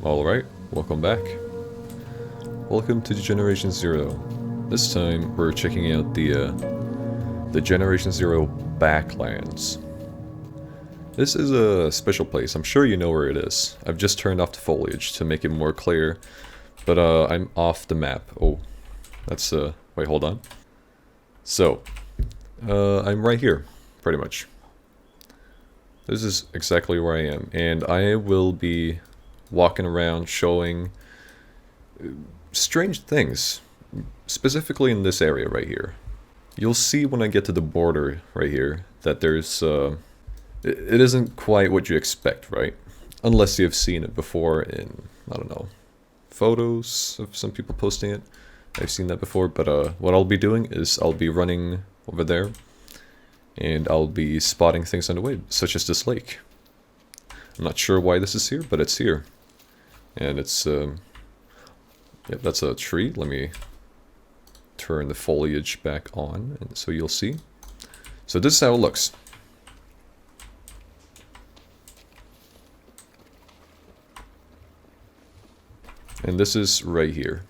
Alright, welcome back. Welcome to Generation Zero. This time we're checking out the Generation Zero Backlands. This is a special place. I'm sure you know where it is. I've just turned off the foliage to make it more clear, but I'm off the map. Oh, that's wait, hold on. So, I'm right here, pretty much. This is exactly where I am, and I will be walking around showing strange things, specifically in this area right here. You'll see when I get to the border right here that there's it isn't quite what you expect, right? Unless you've seen it before in, I don't know, photos of some people posting it. I've seen that before, but what I'll be doing is I'll be running over there and I'll be spotting things on the way, such as this lake. I'm not sure why this is here, but it's here. And it's, yep, that's a tree. Let me turn the foliage back on, and so you'll see. So this is how it looks. And this is right here.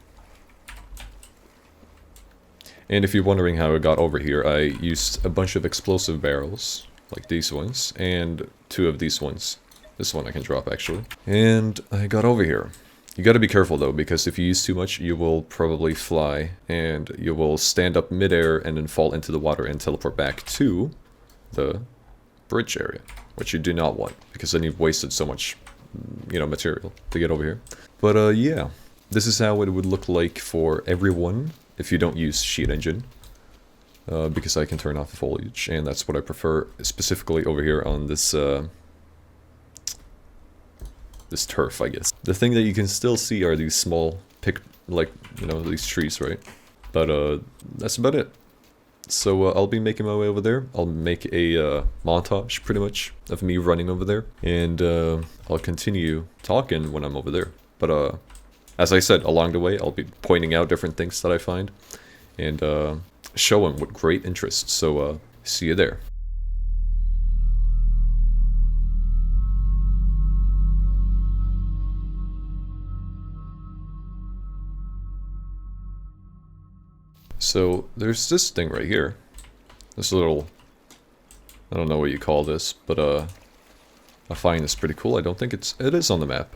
And if you're wondering how I got over here, I used a bunch of explosive barrels, like these ones, and 2 of these ones. This one I can drop, actually. And I got over here. You gotta be careful, though, because if you use too much, you will probably fly, and you will stand up midair and then fall into the water and teleport back to the bridge area, which you do not want, because then you've wasted so much, you know, material to get over here. But, yeah. This is how it would look like for everyone if you don't use sheet engine. Because I can turn off the foliage, and that's what I prefer, specifically over here on this, this turf, I guess. The thing that you can still see are these small, you know, these trees, right? But, that's about it. So, I'll be making my way over there. I'll make a, montage, pretty much, of me running over there. And, I'll continue talking when I'm over there. But, as I said, along the way, I'll be pointing out different things that I find. And, showing with great interest. So, see you there. So, there's this thing right here. This little, I don't know what you call this, but I find this pretty cool. I don't think it is on the map.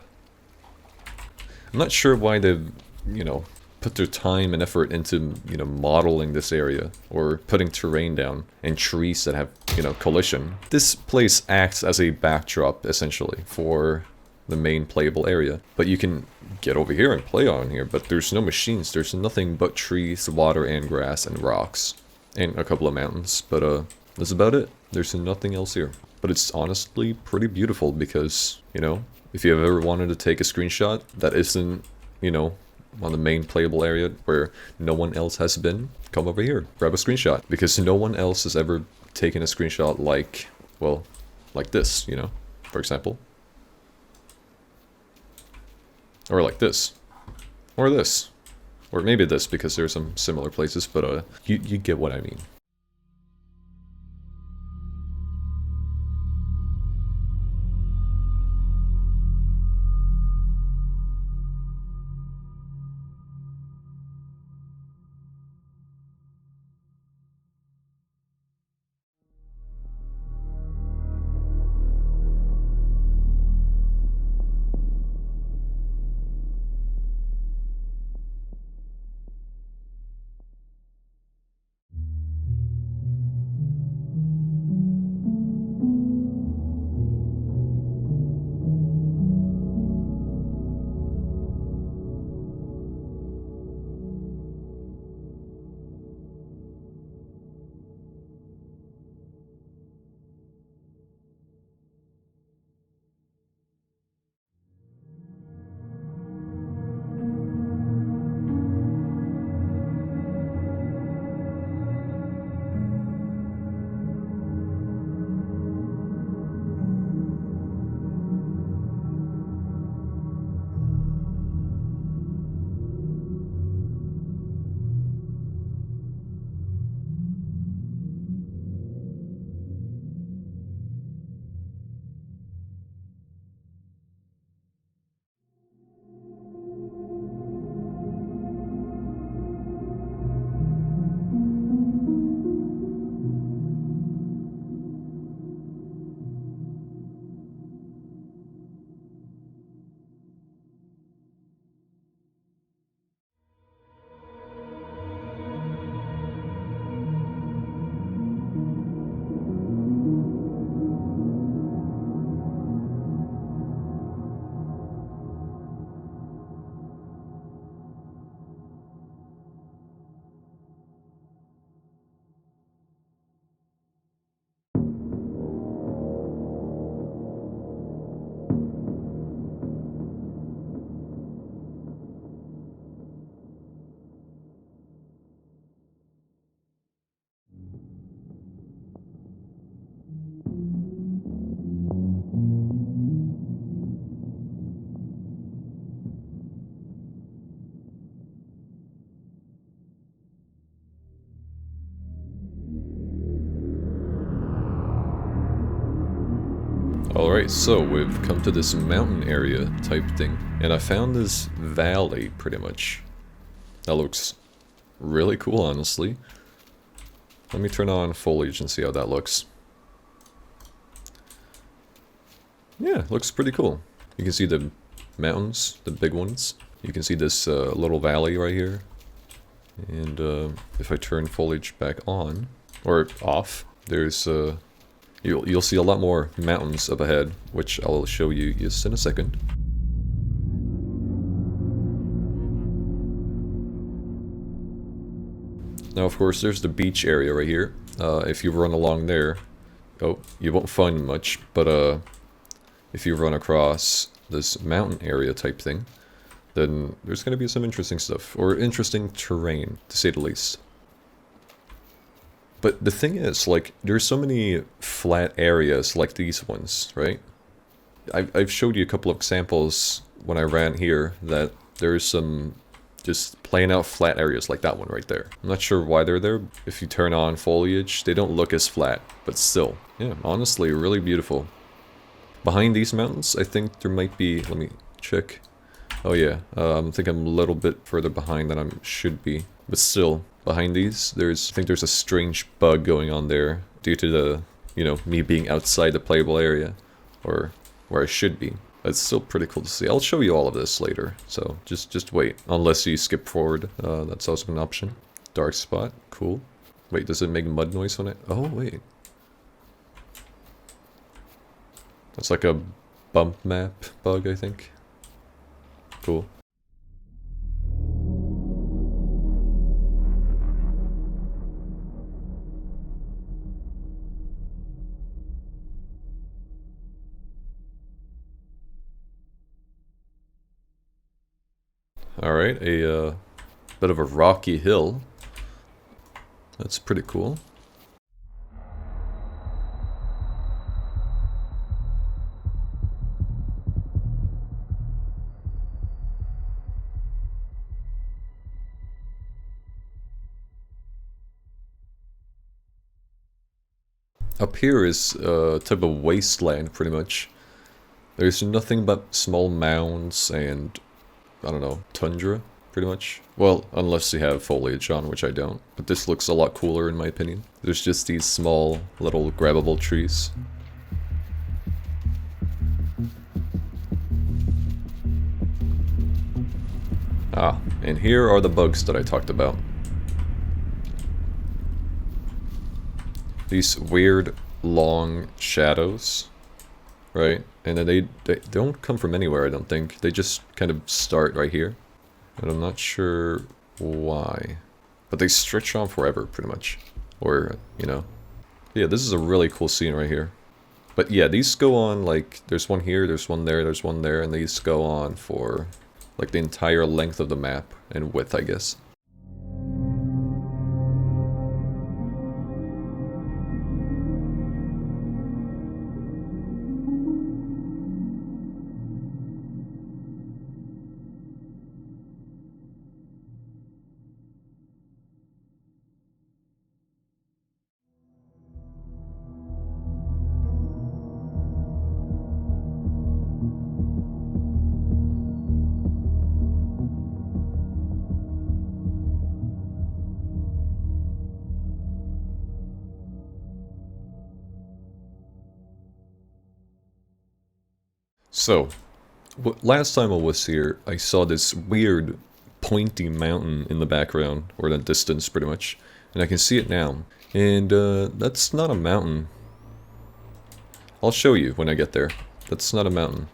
I'm not sure why they've, you know, put their time and effort into, you know, modeling this area, or putting terrain down, and trees that have, you know, collision. This place acts as a backdrop, essentially, for the main playable area. But you can get over here and play on here, but there's no machines. There's nothing but trees, water, and grass, and rocks. And a couple of mountains, but that's about it. There's nothing else here. But it's honestly pretty beautiful because, you know, if you've ever wanted to take a screenshot that isn't, you know, on the main playable area where no one else has been, come over here, grab a screenshot. Because no one else has ever taken a screenshot like, well, like this, you know, for example. Or like this. Or this. Or maybe this, because there's some similar places, but you get what I mean. Alright, so we've come to this mountain area type thing, and I found this valley, pretty much. That looks really cool, honestly. Let me turn on foliage and see how that looks. Yeah, looks pretty cool. You can see the mountains, the big ones. You can see this little valley right here. And if I turn foliage back on, or off, there's you'll see a lot more mountains up ahead, which I'll show you just in a second. Now, of course, there's the beach area right here. If you run along there, oh, you won't find much, but if you run across this mountain area type thing, then there's going to be some interesting stuff, or interesting terrain, to say the least. But the thing is, like, there's so many flat areas like these ones, right? I've showed you a couple of examples when I ran here that there's some just plain out flat areas like that one right there. I'm not sure why they're there. If you turn on foliage, they don't look as flat, but still. Yeah, honestly, really beautiful. Behind these mountains, I think there might be, let me check. Oh yeah, I think I'm a little bit further behind than I should be. But still, behind these, I think there's a strange bug going on there due to the, you know, me being outside the playable area, or where I should be. It's still pretty cool to see. I'll show you all of this later, so just wait. Unless you skip forward, that's also an option. Dark spot, cool. Wait, does it make mud noise when it? Oh wait, that's like a bump map bug, I think. Cool. Alright, a bit of a rocky hill. That's pretty cool. Up here is a type of wasteland, pretty much. There's nothing but small mounds and, I don't know, tundra, pretty much. Well, unless you have foliage on, which I don't. But this looks a lot cooler in my opinion. There's just these small, little grabbable trees. Ah, and here are the bugs that I talked about. These weird, long shadows, right? And then they don't come from anywhere, I don't think. They just kind of start right here. And I'm not sure why. But they stretch on forever, pretty much. Or, you know. Yeah, this is a really cool scene right here. But yeah, these go on, like, there's one here, there's one there, there's one there, and these go on for, like, the entire length of the map, and width, I guess. So, last time I was here, I saw this weird pointy mountain in the background, or in the distance pretty much, and I can see it now. And that's not a mountain. I'll show you when I get there. That's not a mountain.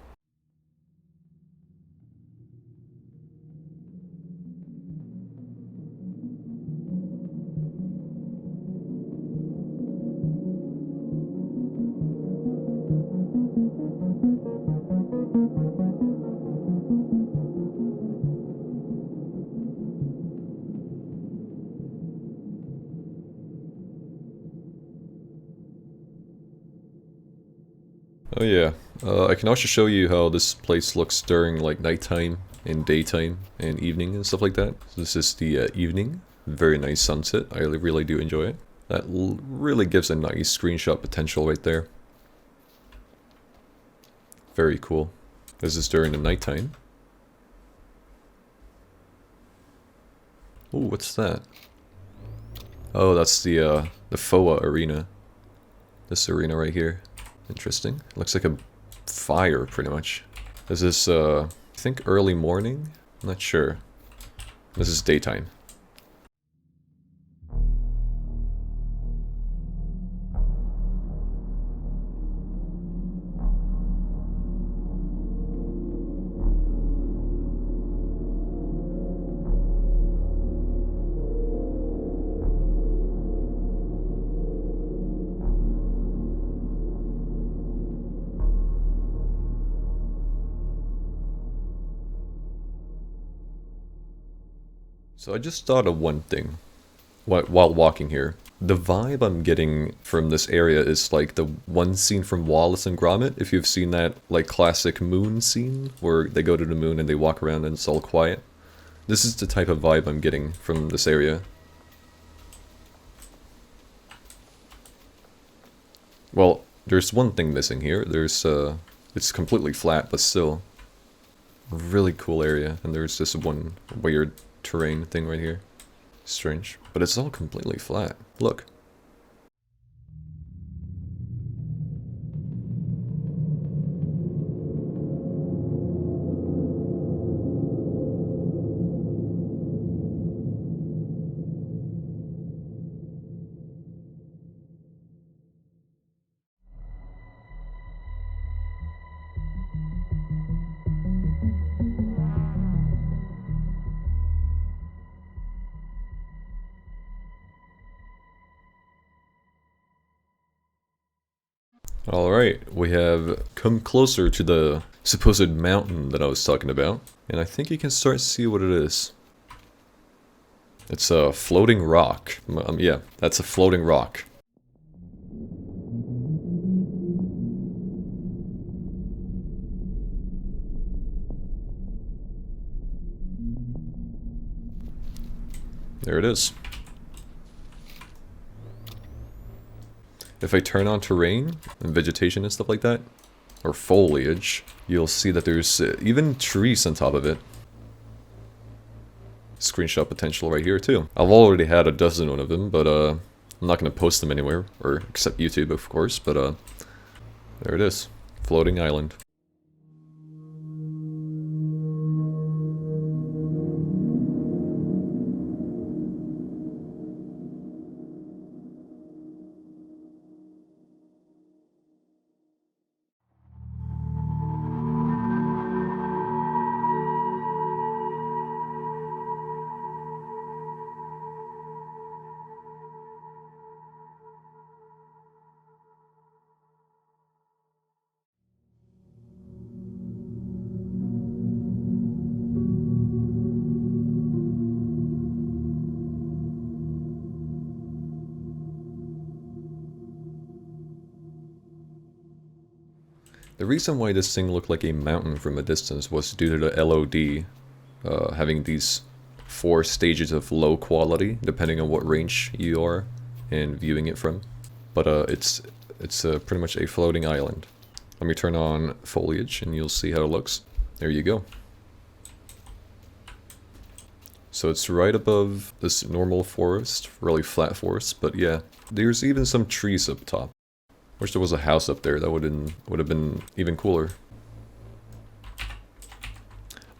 Oh yeah, I can also show you how this place looks during like nighttime and daytime and evening and stuff like that. So this is the evening, very nice sunset, I really do enjoy it. That really gives a nice screenshot potential right there. Very cool. This is during the nighttime. Ooh, what's that? Oh, that's the FOA arena. This arena right here. Interesting. Looks like a fire, pretty much. This is, I think early morning? I'm not sure. This is daytime. So I just thought of one thing while walking here. The vibe I'm getting from this area is like the one scene from Wallace and Gromit, if you've seen that like classic moon scene where they go to the moon and they walk around and it's all quiet. This is the type of vibe I'm getting from this area. Well, there's one thing missing here. It's completely flat, but still a really cool area. And there's this one weird terrain thing right here. Strange. But it's all completely flat. Look. Alright, we have come closer to the supposed mountain that I was talking about, and I think you can start to see what it is. It's a floating rock. Yeah, that's a floating rock. There it is. If I turn on terrain and vegetation and stuff like that, or foliage, you'll see that there's even trees on top of it. Screenshot potential right here too. I've already had a dozen of them, but I'm not going to post them anywhere, or except YouTube of course, but there it is. Floating island. The reason why this thing looked like a mountain from a distance was due to the LOD having these 4 stages of low quality, depending on what range you are and viewing it from. But it's pretty much a floating island. Let me turn on foliage and you'll see how it looks. There you go. So it's right above this normal forest, really flat forest, but yeah, there's even some trees up top. Wish there was a house up there, that would have been even cooler.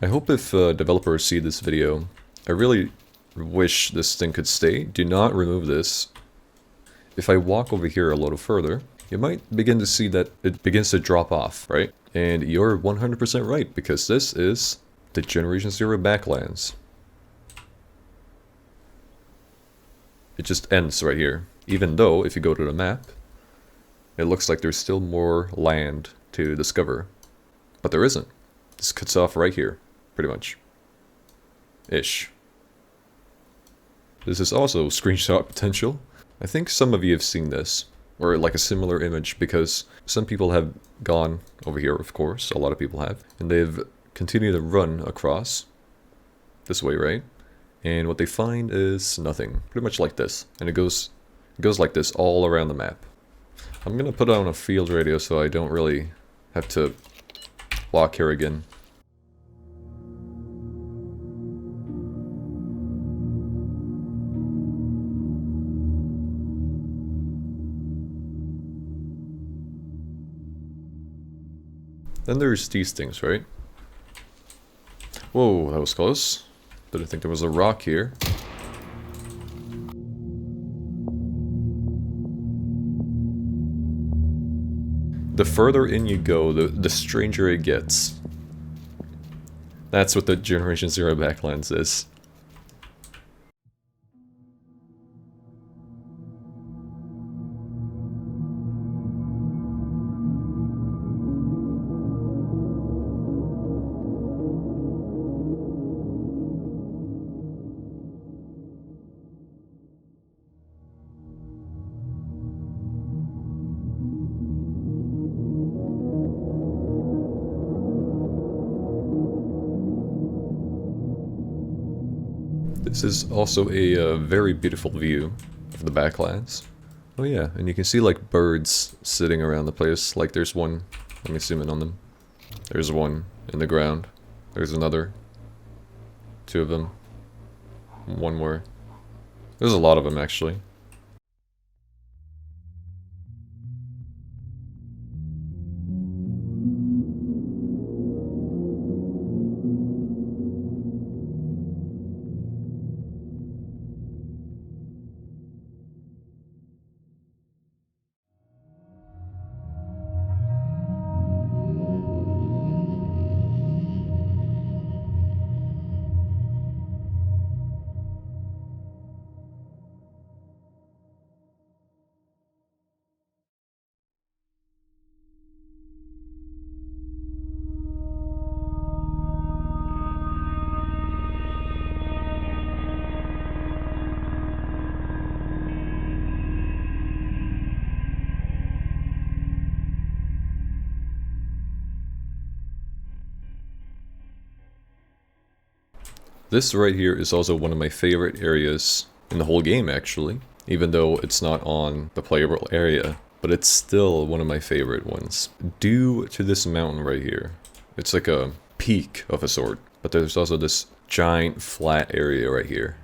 I hope if developers see this video, I really wish this thing could stay. Do not remove this. If I walk over here a little further, you might begin to see that it begins to drop off, right? And you're 100% right, because this is the Generation Zero Backlands. It just ends right here. Even though, if you go to the map, it looks like there's still more land to discover. But there isn't. This cuts off right here, pretty much. Ish. This is also screenshot potential. I think some of you have seen this, or like a similar image, because some people have gone over here, of course, a lot of people have, and they've continued to run across this way, right? And what they find is nothing, pretty much like this. And it goes like this all around the map. I'm gonna put on a field radio so I don't really have to block here again. Then there's these things, right? Whoa, that was close. Didn't think there was a rock here. The further in you go, the stranger it gets. That's what the Generation Zero Backlands is. This is also a very beautiful view of the Backlands. Oh yeah, and you can see like birds sitting around the place. Like there's one, let me zoom in on them. There's one in the ground. There's another. Two of them. One more. There's a lot of them actually. This right here is also one of my favorite areas in the whole game, actually. Even though it's not on the playable area, but it's still one of my favorite ones. Due to this mountain right here. It's like a peak of a sort, but there's also this giant flat area right here.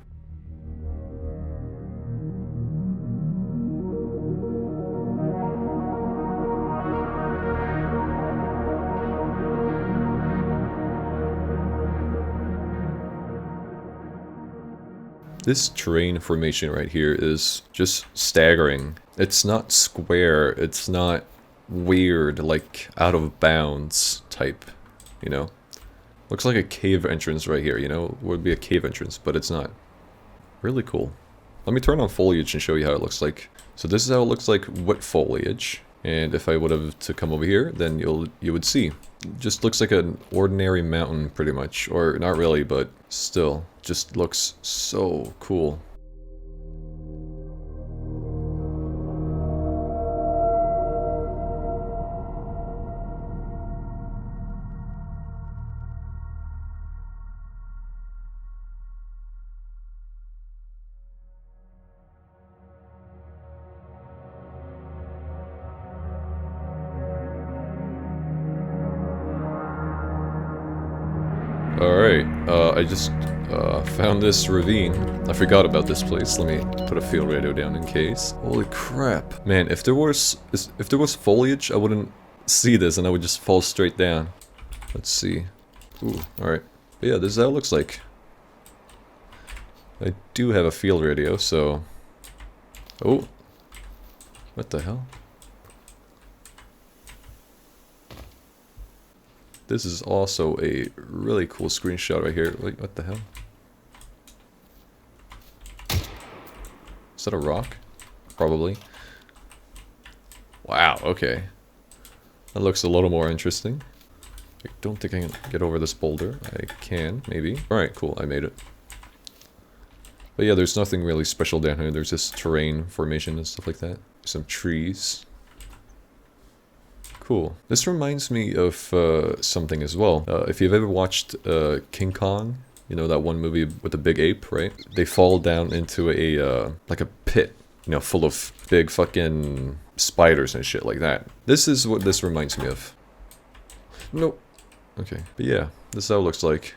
This terrain formation right here is just staggering. It's not square, it's not weird, like out of bounds type, you know? Looks like a cave entrance right here, you know? It would be a cave entrance, but it's not. Really cool. Let me turn on foliage and show you how it looks like. So this is how it looks like with foliage. And if I would have to come over here, then you would see. It just looks like an ordinary mountain pretty much. Or not really, but still. Just looks so cool. Alright, I just found this ravine. I forgot about this place. Let me put a field radio down in case. Holy crap. Man, if there was foliage, I wouldn't see this and I would just fall straight down. Let's see. Ooh, alright. But yeah, this is how it looks like. I do have a field radio, so... Oh. What the hell? This is also a really cool screenshot right here. Wait, what the hell? Is that a rock? Probably. Wow, okay. That looks a little more interesting. I don't think I can get over this boulder. I can, maybe. Alright, cool, I made it. But yeah, there's nothing really special down here. There's just terrain formation and stuff like that. Some trees. Cool. This reminds me of something as well. If you've ever watched King Kong, you know that one movie with the big ape, right? They fall down into a like a pit, you know, full of big fucking spiders and shit like that. This is what this reminds me of. Nope. Okay, but yeah, this is how it looks like.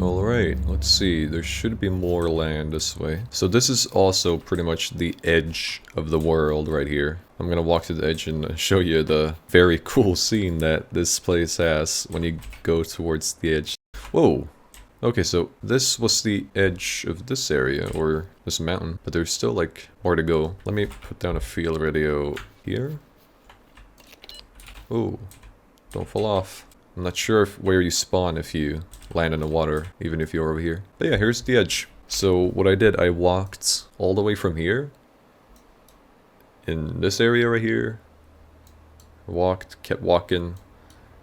Alright, let's see. There should be more land this way. So this is also pretty much the edge of the world right here. I'm gonna walk to the edge and show you the very cool scene that this place has when you go towards the edge. Whoa! Okay, so this was the edge of this area, or this mountain, but there's still like more to go. Let me put down a field radio here. Oh, don't fall off. I'm not sure if where you spawn if you land in the water, even if you're over here. But yeah, here's the edge. So what I did, I walked all the way from here, in this area right here, walked, kept walking,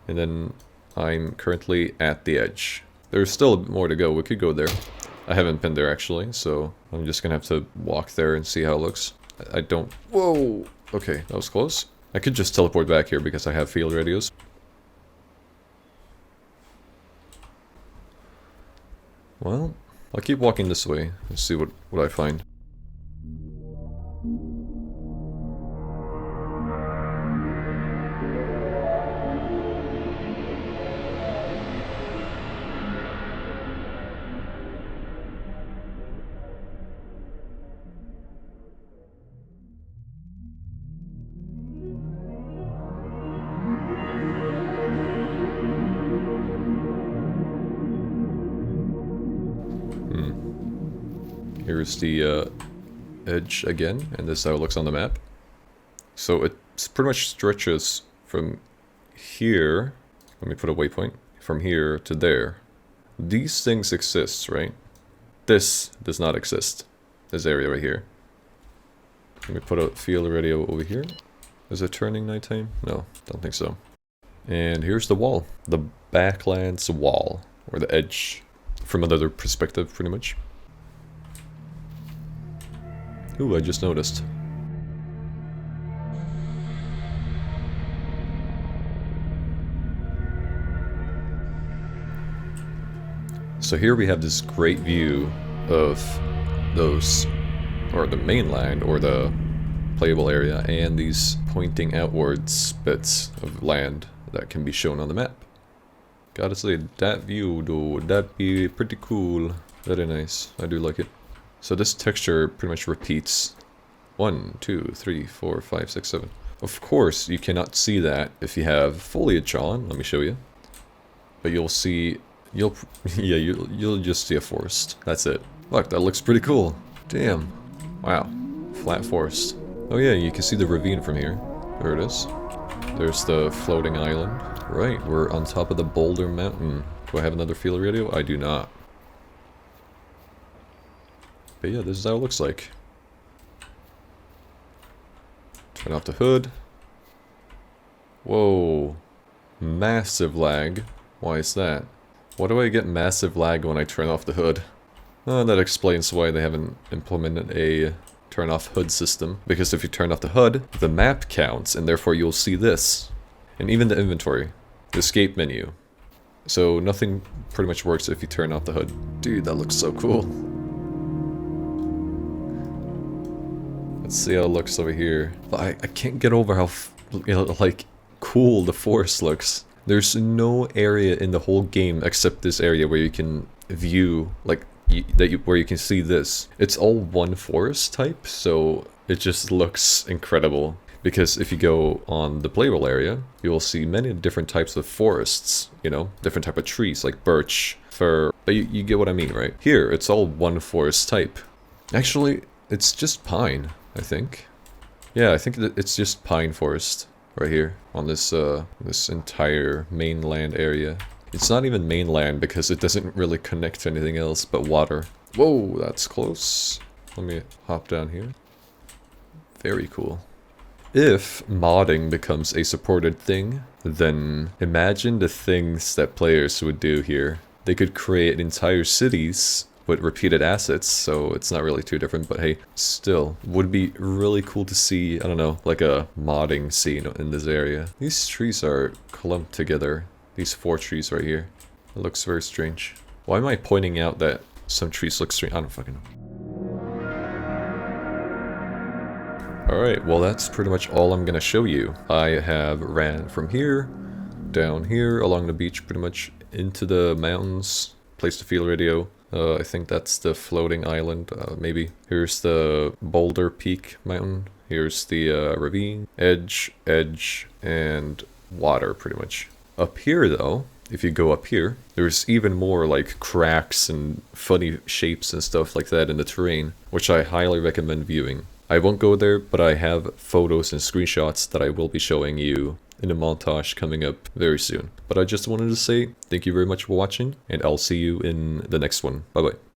and then I'm currently at the edge. There's still more to go. We could go there. I haven't been there actually, so I'm just gonna have to walk there and see how it looks. I don't... Whoa! Okay, that was close. I could just teleport back here because I have field radios. Well, I'll keep walking this way and see what I find. Here's the edge again, and this is how it looks on the map. So it pretty much stretches from here, let me put a waypoint, from here to there. These things exist, right? This does not exist. This area right here. Let me put a field radio over here. Is it turning nighttime? No, don't think so. And here's the wall. The Backlands wall, or the edge, from another perspective, pretty much. Ooh, I just noticed. So here we have this great view of those, or the mainland, or the playable area, and these pointing outwards bits of land that can be shown on the map. Gotta say, that view though, that'd be pretty cool. Very nice, I do like it. So this texture pretty much repeats 1, 2, 3, 4, 5, 6, 7. Of course, you cannot see that if you have foliage on. Let me show you. But you'll see, you'll just see a forest. That's it. Look, that looks pretty cool. Damn. Wow. Flat forest. Oh yeah, you can see the ravine from here. There it is. There's the floating island. Right, we're on top of the Boulder Mountain. Do I have another field radio? I do not. But yeah, this is how it looks like. Turn off the hood. Whoa. Massive lag. Why is that? Why do I get massive lag when I turn off the hood? That explains why they haven't implemented a turn off hood system. Because if you turn off the hood, the map counts, and therefore you'll see this. And even the inventory. The escape menu. So nothing pretty much works if you turn off the hood. Dude, that looks so cool. Let's see how it looks over here. I can't get over how, like, cool the forest looks. There's no area in the whole game except this area where you can view, like, where you can see this. It's all one forest type, so it just looks incredible. Because if you go on the playable area, you will see many different types of forests, you know, different type of trees, like birch, fir, but you get what I mean, right? Here, it's all one forest type. Actually, it's just pine, I think. Yeah, I think that it's just pine forest right here on this this entire mainland area. It's not even mainland because it doesn't really connect to anything else but water. Whoa, that's close. Let me hop down here. Very cool. If modding becomes a supported thing, then imagine the things that players would do here. They could create entire cities with repeated assets, so it's not really too different, but hey, still, would be really cool to see, I don't know, like a modding scene in this area. These trees are clumped together, these 4 trees right here. It looks very strange. Why am I pointing out that some trees look strange? I don't fucking know. Alright, well that's pretty much all I'm gonna show you. I have ran from here, down here, along the beach pretty much, into the mountains, placed the field radio. I think that's the floating island, maybe. Here's the Boulder Peak mountain. Here's the ravine, edge, and water pretty much. Up here though, if you go up here, there's even more like cracks and funny shapes and stuff like that in the terrain, which I highly recommend viewing. I won't go there, but I have photos and screenshots that I will be showing you in a montage coming up very soon. But I just wanted to say thank you very much for watching, and I'll see you in the next one. Bye bye.